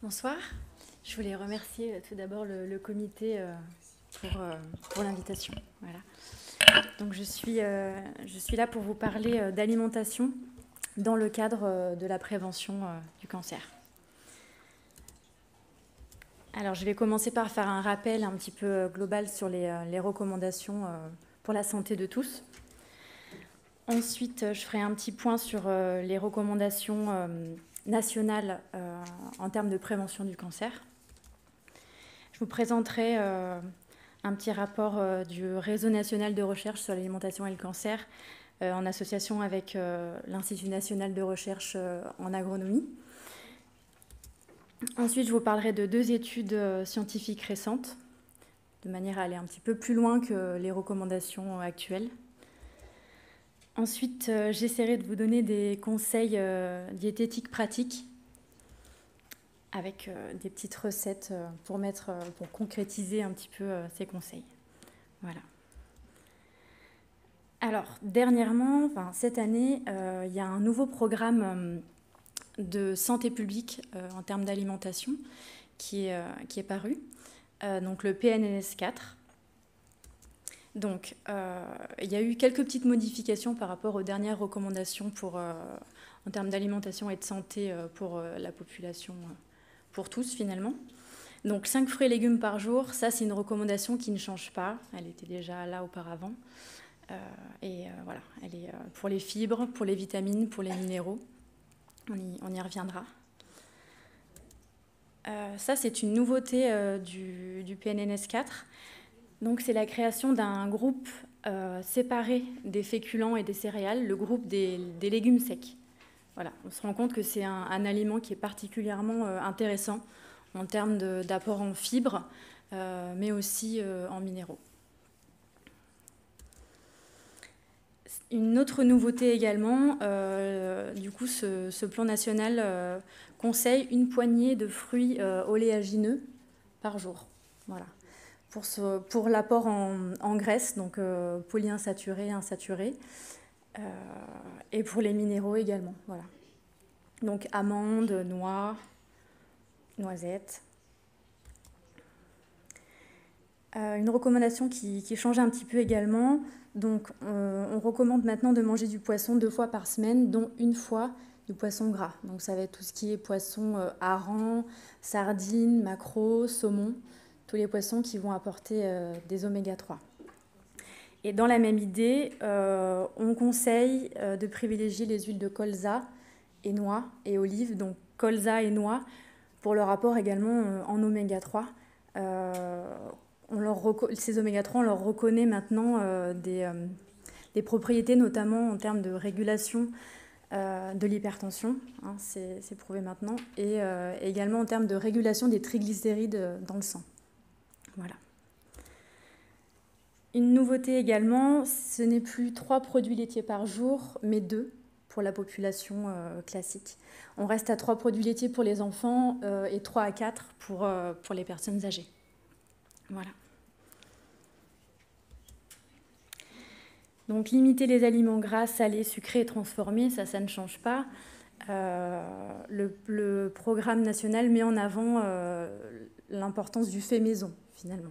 Bonsoir. Je voulais remercier tout d'abord le comité pour l'invitation. Voilà. Donc je suis là pour vous parler d'alimentation dans le cadre de la prévention du cancer. Alors je vais commencer par faire un rappel un petit peu global sur les recommandations pour la santé de tous. Ensuite, je ferai un petit point sur les recommandations nationales en termes de prévention du cancer. Je vous présenterai un petit rapport du Réseau national de recherche sur l'alimentation et le cancer en association avec l'Institut national de recherche en agronomie. Ensuite, je vous parlerai de 2 études scientifiques récentes, de manière à aller un petit peu plus loin que les recommandations actuelles. Ensuite, j'essaierai de vous donner des conseils diététiques pratiques avec des petites recettes pour concrétiser un petit peu ces conseils. Voilà. Alors, dernièrement, cette année, il y a un nouveau programme de santé publique en termes d'alimentation qui est paru, donc le PNNS 4. Donc, il y a eu quelques petites modifications par rapport aux dernières recommandations en termes d'alimentation et de santé pour la population, pour tous finalement. Donc 5 fruits et légumes par jour, ça c'est une recommandation qui ne change pas, elle était déjà là auparavant. Voilà, elle est pour les fibres, pour les vitamines, pour les minéraux, on y reviendra. Ça c'est une nouveauté du PNNS 4. Donc c'est la création d'un groupe séparé des féculents et des céréales, le groupe des légumes secs. Voilà, on se rend compte que c'est un aliment qui est particulièrement intéressant en termes d'apport en fibres, mais aussi en minéraux. Une autre nouveauté également, du coup ce plan national conseille une poignée de fruits oléagineux par jour. Voilà. Pour l'apport en graisse, donc polyinsaturés, insaturés, et pour les minéraux également. Voilà. Donc amandes, noix, noisettes. Une recommandation qui change un petit peu également. Donc on recommande maintenant de manger du poisson 2 fois par semaine, dont 1 fois du poisson gras. Donc ça va être tout ce qui est poisson hareng, sardines, maquereaux, saumon, tous les poissons qui vont apporter des oméga 3. Et dans la même idée, on conseille de privilégier les huiles de colza et noix et olives, donc colza et noix, pour leur apport également en oméga 3. Ces oméga 3, on leur reconnaît maintenant des propriétés, notamment en termes de régulation de l'hypertension, hein, c'est prouvé maintenant, et également en termes de régulation des triglycérides dans le sang. Voilà. Une nouveauté également, ce n'est plus 3 produits laitiers par jour, mais 2 pour la population classique. On reste à 3 produits laitiers pour les enfants et 3 à 4 pour les personnes âgées. Voilà. Donc limiter les aliments gras, salés, sucrés et transformés, ça ne change pas. Le programme national met en avant l'importance du fait maison, finalement.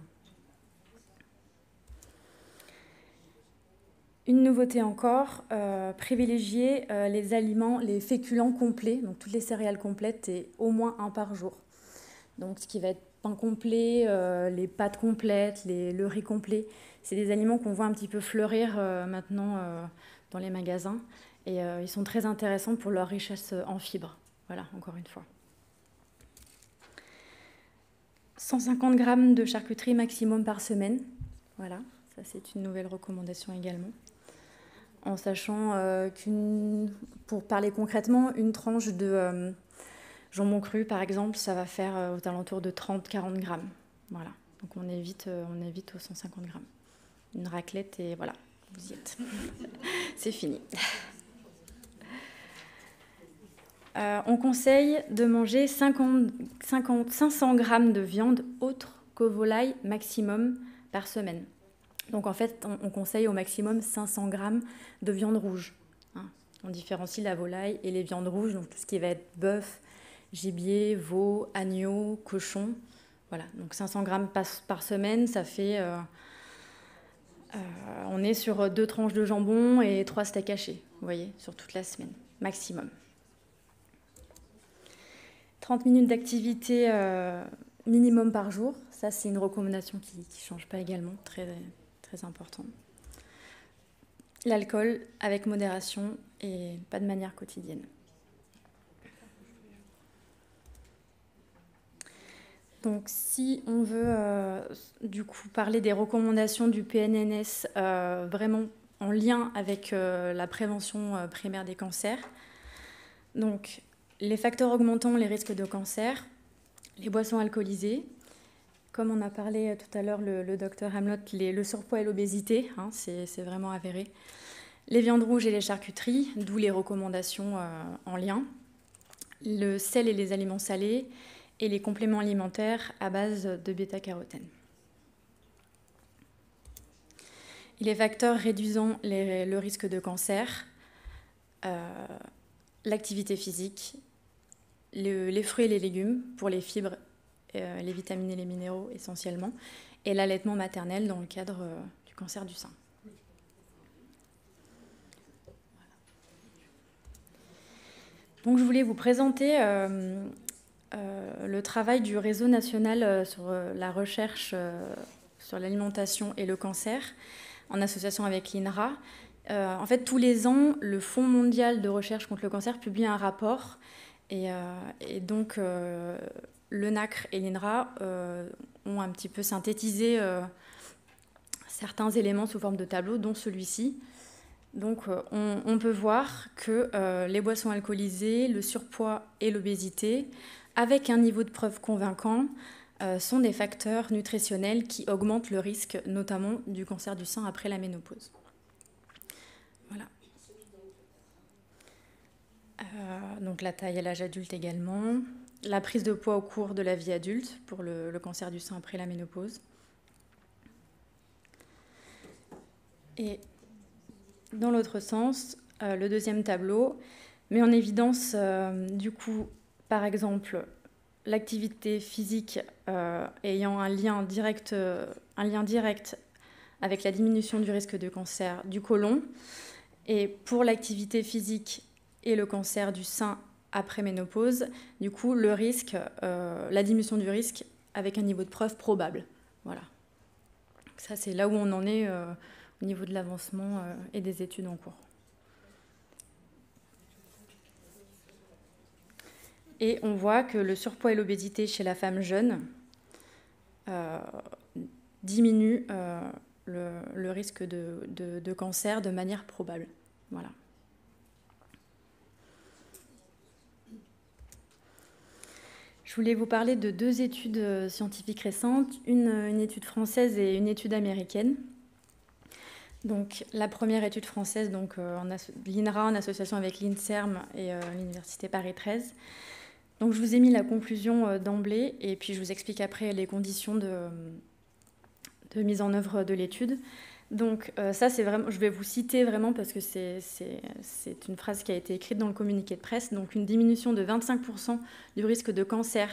Une nouveauté encore, privilégier les aliments, les féculents complets, donc toutes les céréales complètes et au moins 1 par jour. Donc ce qui va être pain complet, les pâtes complètes, le riz complet, c'est des aliments qu'on voit un petit peu fleurir maintenant dans les magasins et ils sont très intéressants pour leur richesse en fibres. Voilà, encore une fois. 150 g de charcuterie maximum par semaine. Voilà, ça c'est une nouvelle recommandation également. En sachant pour parler concrètement, une tranche de jambon cru, par exemple, ça va faire aux alentours de 30-40 grammes. Voilà, donc on évite aux 150 grammes. Une raclette et voilà, vous y êtes. C'est fini. On conseille de manger 500 grammes de viande autre que volaille maximum par semaine. Donc en fait, on conseille au maximum 500 grammes de viande rouge. Hein. On différencie la volaille et les viandes rouges, donc tout ce qui va être bœuf, gibier, veau, agneau, cochon. Voilà, donc 500 grammes par semaine, ça fait... on est sur 2 tranches de jambon et 3 steaks hachés, vous voyez, sur toute la semaine, maximum. 30 minutes d'activité minimum par jour, ça c'est une recommandation qui ne change pas également, très, très important. L'alcool avec modération et pas de manière quotidienne. Donc si on veut du coup parler des recommandations du PNNS vraiment en lien avec la prévention primaire des cancers, donc les facteurs augmentant les risques de cancer, les boissons alcoolisées, comme on a parlé tout à l'heure le docteur Hamelot, le surpoids et l'obésité, hein, c'est vraiment avéré, les viandes rouges et les charcuteries, d'où les recommandations en lien, le sel et les aliments salés, et les compléments alimentaires à base de bêta-carotène. Et les facteurs réduisant le risque de cancer, l'activité physique, les fruits et les légumes pour les fibres, les vitamines et les minéraux essentiellement, et l'allaitement maternel dans le cadre du cancer du sein. Donc je voulais vous présenter le travail du réseau national sur la recherche sur l'alimentation et le cancer, en association avec l'INRA. En fait, tous les ans, le Fonds mondial de recherche contre le cancer publie un rapport. Et donc, le NACR et l'INRA ont un petit peu synthétisé certains éléments sous forme de tableau, dont celui-ci. Donc, on peut voir que les boissons alcoolisées, le surpoids et l'obésité, avec un niveau de preuve convaincant, sont des facteurs nutritionnels qui augmentent le risque, notamment du cancer du sein après la ménopause. Voilà. Donc la taille à l'âge adulte également, la prise de poids au cours de la vie adulte pour le cancer du sein après la ménopause. Et dans l'autre sens, le deuxième tableau met en évidence du coup, par exemple, l'activité physique ayant un lien direct avec la diminution du risque de cancer du côlon. Et pour l'activité physique et le cancer du sein après ménopause, du coup, le risque, la diminution du risque avec un niveau de preuve probable. Voilà. Donc ça, c'est là où on en est au niveau de l'avancement et des études en cours. Et on voit que le surpoids et l'obésité chez la femme jeune diminuent le risque de cancer de manière probable. Voilà. Je voulais vous parler de 2 études scientifiques récentes, une étude française et une étude américaine. Donc, la première étude française, donc l'INRA en association avec l'INSERM et l'Université Paris 13. Donc, je vous ai mis la conclusion d'emblée et puis je vous explique après les conditions de mise en œuvre de l'étude. Donc, ça, c'est vraiment, je vais vous citer vraiment parce que c'est une phrase qui a été écrite dans le communiqué de presse. Donc, une diminution de 25% du risque de cancer,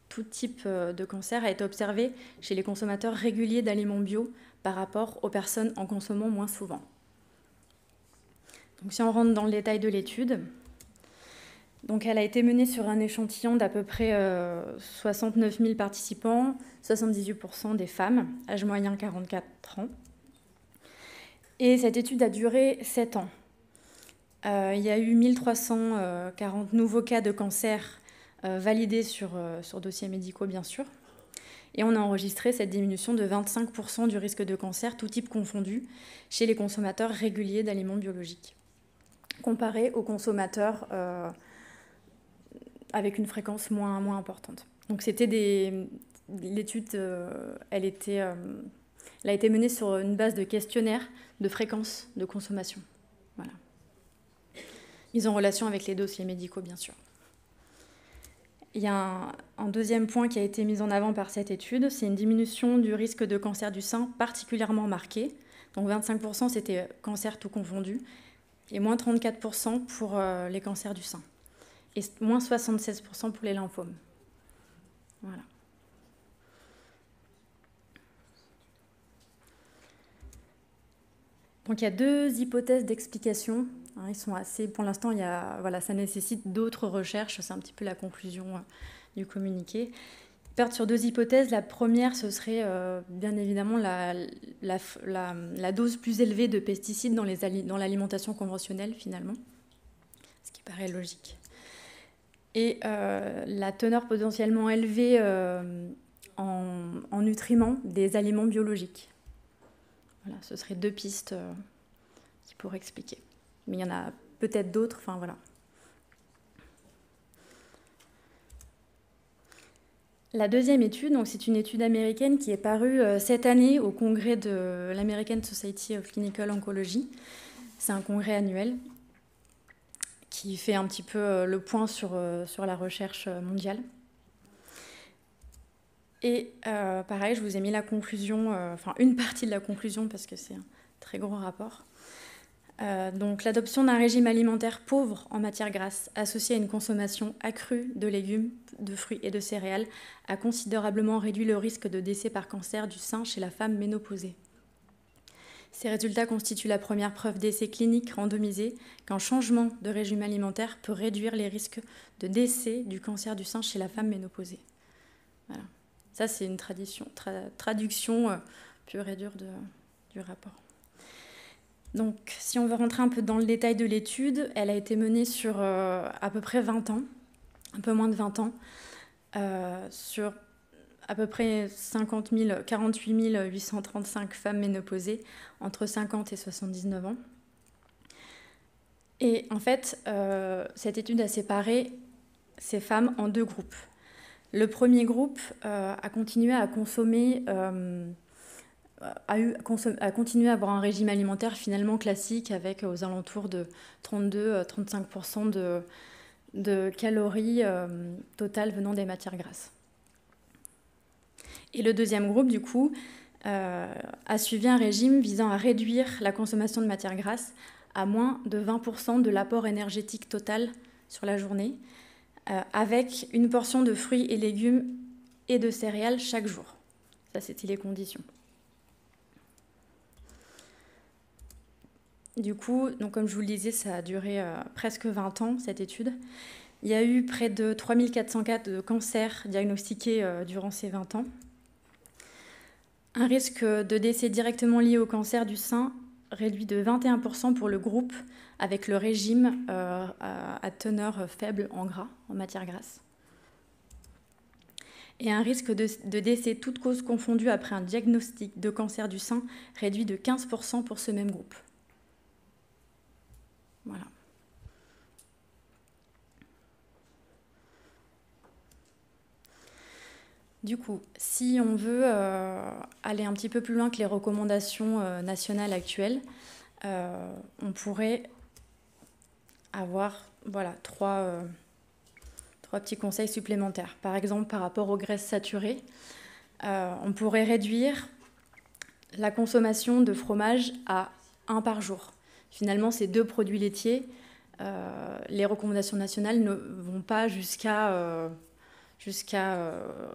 tout type de cancer, a été observée chez les consommateurs réguliers d'aliments bio par rapport aux personnes en consommant moins souvent. Donc, si on rentre dans le détail de l'étude, donc elle a été menée sur un échantillon d'à peu près 69 000 participants, 78% des femmes, âge moyen 44 ans. Et cette étude a duré 7 ans. Il y a eu 1340 nouveaux cas de cancer validés sur dossiers médicaux, bien sûr. Et on a enregistré cette diminution de 25% du risque de cancer, tout type confondu, chez les consommateurs réguliers d'aliments biologiques, comparé aux consommateurs avec une fréquence moins importante. Donc c'était l'étude, elle a été menée sur une base de questionnaire de fréquence de consommation. Voilà. Mise en relation avec les dossiers médicaux, bien sûr. Il y a un deuxième point qui a été mis en avant par cette étude, c'est une diminution du risque de cancer du sein particulièrement marquée. Donc 25%, c'était cancer tout confondu, et moins 34% pour les cancers du sein. et moins 76% pour les lymphomes. Voilà. Donc il y a 2 hypothèses d'explication. Ils sont assez, pour l'instant, voilà, ça nécessite d'autres recherches. C'est un petit peu la conclusion du communiqué. Ils partent sur 2 hypothèses. La première, ce serait bien évidemment la dose plus élevée de pesticides dans l'alimentation conventionnelle, finalement, ce qui paraît logique. Et la teneur potentiellement élevée en nutriments des aliments biologiques. Voilà, ce seraient 2 pistes qui pourraient expliquer. Mais il y en a peut-être d'autres, enfin voilà. La deuxième étude, donc c'est une étude américaine qui est parue cette année au congrès de l'American Society of Clinical Oncology. C'est un congrès annuel qui fait un petit peu le point sur la recherche mondiale. Et pareil, je vous ai mis la conclusion, enfin une partie de la conclusion parce que c'est un très gros rapport. Donc l'adoption d'un régime alimentaire pauvre en matières grasses associé à une consommation accrue de légumes, de fruits et de céréales a considérablement réduit le risque de décès par cancer du sein chez la femme ménopausée. Ces résultats constituent la première preuve d'essai clinique randomisé qu'un changement de régime alimentaire peut réduire les risques de décès du cancer du sein chez la femme ménopausée. Voilà. Ça, c'est une traduction pure et dure du rapport. Donc, si on veut rentrer un peu dans le détail de l'étude, elle a été menée sur à peu près 20 ans, un peu moins de 20 ans, sur à peu près 48 835 femmes ménopausées entre 50 et 79 ans. Et en fait, cette étude a séparé ces femmes en 2 groupes. Le premier groupe a continué à consommer... a continué à avoir un régime alimentaire finalement classique avec aux alentours de 32-35% de calories totales venant des matières grasses. Et le deuxième groupe, du coup, a suivi un régime visant à réduire la consommation de matières grasses à moins de 20% de l'apport énergétique total sur la journée, avec une portion de fruits et légumes et de céréales chaque jour. Ça, c'était les conditions. Du coup, donc comme je vous le disais, ça a duré presque 20 ans, cette étude. Il y a eu près de 3400 cas de cancer diagnostiqués durant ces 20 ans. Un risque de décès directement lié au cancer du sein réduit de 21% pour le groupe avec le régime à teneur faible en gras, en matière grasse. Et un risque de décès toutes causes confondues après un diagnostic de cancer du sein réduit de 15% pour ce même groupe. Voilà. Du coup, si on veut aller un petit peu plus loin que les recommandations nationales actuelles, on pourrait avoir trois petits conseils supplémentaires. Par exemple, par rapport aux graisses saturées, on pourrait réduire la consommation de fromage à 1 par jour. Finalement, ces 2 produits laitiers, les recommandations nationales ne vont pas jusqu'à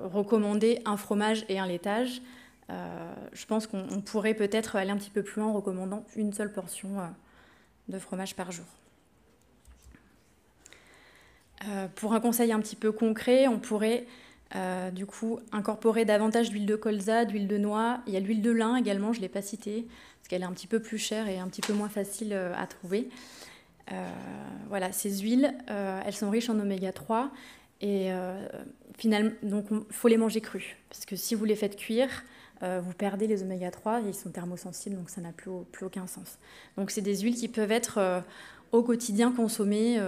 recommander un fromage et un laitage. Je pense qu'on pourrait peut-être aller un petit peu plus loin en recommandant une seule portion de fromage par jour. Pour un conseil un petit peu concret, on pourrait du coup incorporer davantage d'huile de colza, d'huile de noix. Il y a l'huile de lin également, je ne l'ai pas citée, parce qu'elle est un petit peu plus chère et un petit peu moins facile à trouver. Voilà, ces huiles, elles sont riches en oméga 3 et finalement, donc il faut les manger crues, parce que si vous les faites cuire, vous perdez les oméga 3, ils sont thermosensibles, donc ça n'a plus aucun sens. Donc c'est des huiles qui peuvent être au quotidien consommées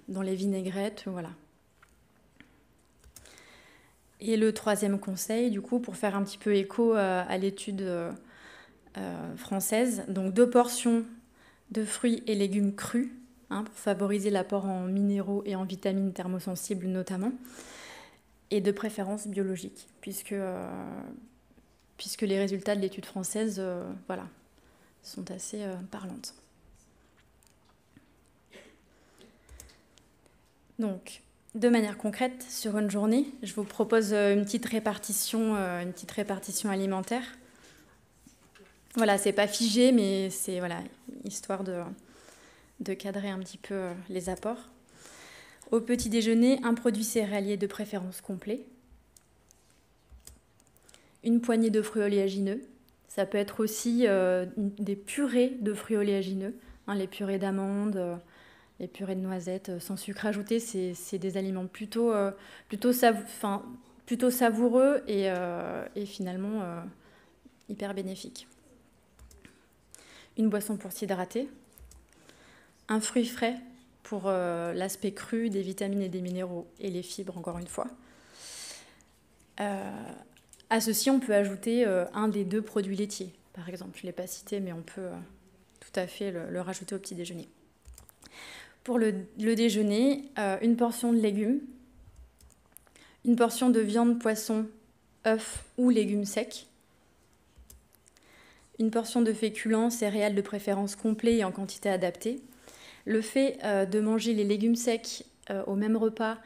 dans les vinaigrettes, voilà. Et le troisième conseil, du coup, pour faire un petit peu écho à l'étude française, donc 2 portions de fruits et légumes crus, pour favoriser l'apport en minéraux et en vitamines thermosensibles notamment, et de préférence biologique, puisque les résultats de l'étude française sont assez parlantes. Donc, de manière concrète, sur une journée, je vous propose une petite répartition alimentaire. Voilà, c'est pas figé, mais c'est voilà, histoire de cadrer un petit peu les apports. Au petit déjeuner, un produit céréalier de préférence complet. Une poignée de fruits oléagineux. Ça peut être aussi des purées de fruits oléagineux, hein, les purées d'amandes, les purées de noisettes sans sucre ajouté. C'est des aliments plutôt savoureux et finalement hyper bénéfiques. Une boisson pour s'hydrater. Un fruit frais pour l'aspect cru des vitamines et des minéraux et les fibres, encore une fois. À ceci, on peut ajouter un des 2 produits laitiers, par exemple. Je ne l'ai pas cité, mais on peut tout à fait le rajouter au petit déjeuner. Pour le déjeuner, une portion de légumes, une portion de viande, poisson, œufs ou légumes secs, une portion de féculents, céréales de préférence complets et en quantité adaptée. Le fait de manger les légumes secs au même repas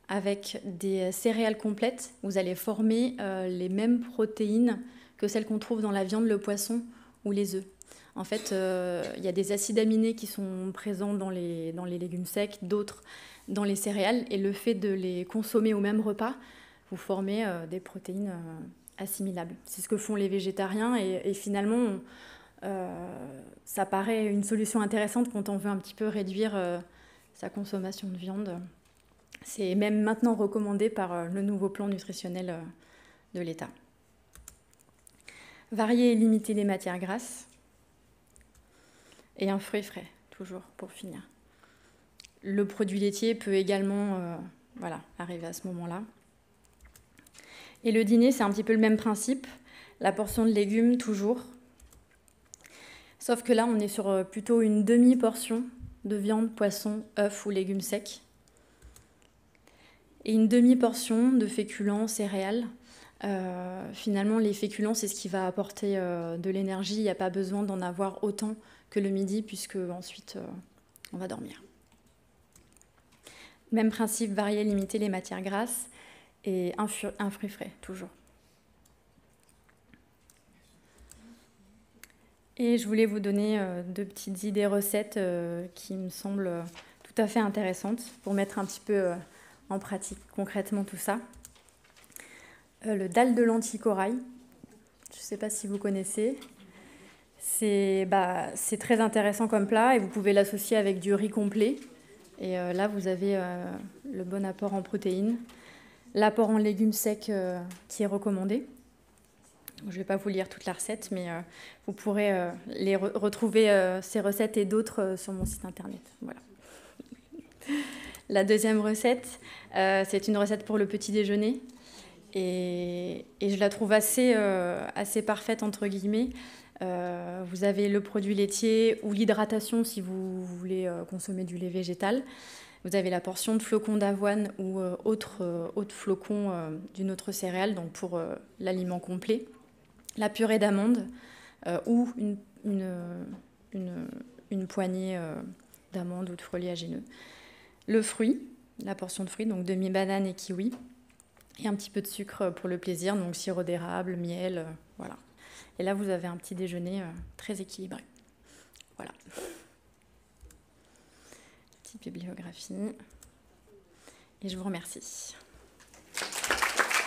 avec des céréales complètes, vous allez former les mêmes protéines que celles qu'on trouve dans la viande, le poisson ou les œufs. En fait, il y a des acides aminés qui sont présents dans les légumes secs, d'autres dans les céréales, et le fait de les consommer au même repas, vous formez des protéines assimilables. C'est ce que font les végétariens, et finalement, ça paraît une solution intéressante quand on veut un petit peu réduire sa consommation de viande. C'est même maintenant recommandé par le nouveau plan nutritionnel de l'État. Varier et limiter les matières grasses. Et un fruit frais, toujours, pour finir. Le produit laitier peut également arriver à ce moment-là. Et le dîner, c'est un petit peu le même principe. La portion de légumes, toujours. Sauf que là, on est sur plutôt une demi-portion de viande, poisson, œufs ou légumes secs. Et une demi-portion de féculents, céréales. Finalement, les féculents, c'est ce qui va apporter de l'énergie. Il n'y a pas besoin d'en avoir autant que le midi, puisque ensuite, on va dormir. Même principe, varier, limiter les matières grasses. Et un fruit frais, toujours. Et je voulais vous donner 2 petites idées recettes qui me semblent tout à fait intéressantes pour mettre un petit peu en pratique concrètement tout ça. Le dalle de lentilles corail, je ne sais pas si vous connaissez. C'est très intéressant comme plat et vous pouvez l'associer avec du riz complet. Et là, vous avez le bon apport en protéines, l'apport en légumes secs qui est recommandé. Je ne vais pas vous lire toute la recette, mais vous pourrez retrouver ces recettes et d'autres sur mon site internet. Voilà. La deuxième recette, c'est une recette pour le petit déjeuner. Et je la trouve assez parfaite, entre guillemets. Vous avez le produit laitier ou l'hydratation si vous voulez consommer du lait végétal. Vous avez la portion de flocons d'avoine ou autres flocons d'une autre céréale, donc pour l'aliment complet. La purée d'amandes ou une poignée d'amandes ou de fruits oléagineux. Le fruit, la portion de fruits, donc demi-banane et kiwi. Et un petit peu de sucre pour le plaisir, donc sirop d'érable, miel, voilà. Et là, vous avez un petit déjeuner très équilibré. Voilà. Petite bibliographie. Et je vous remercie.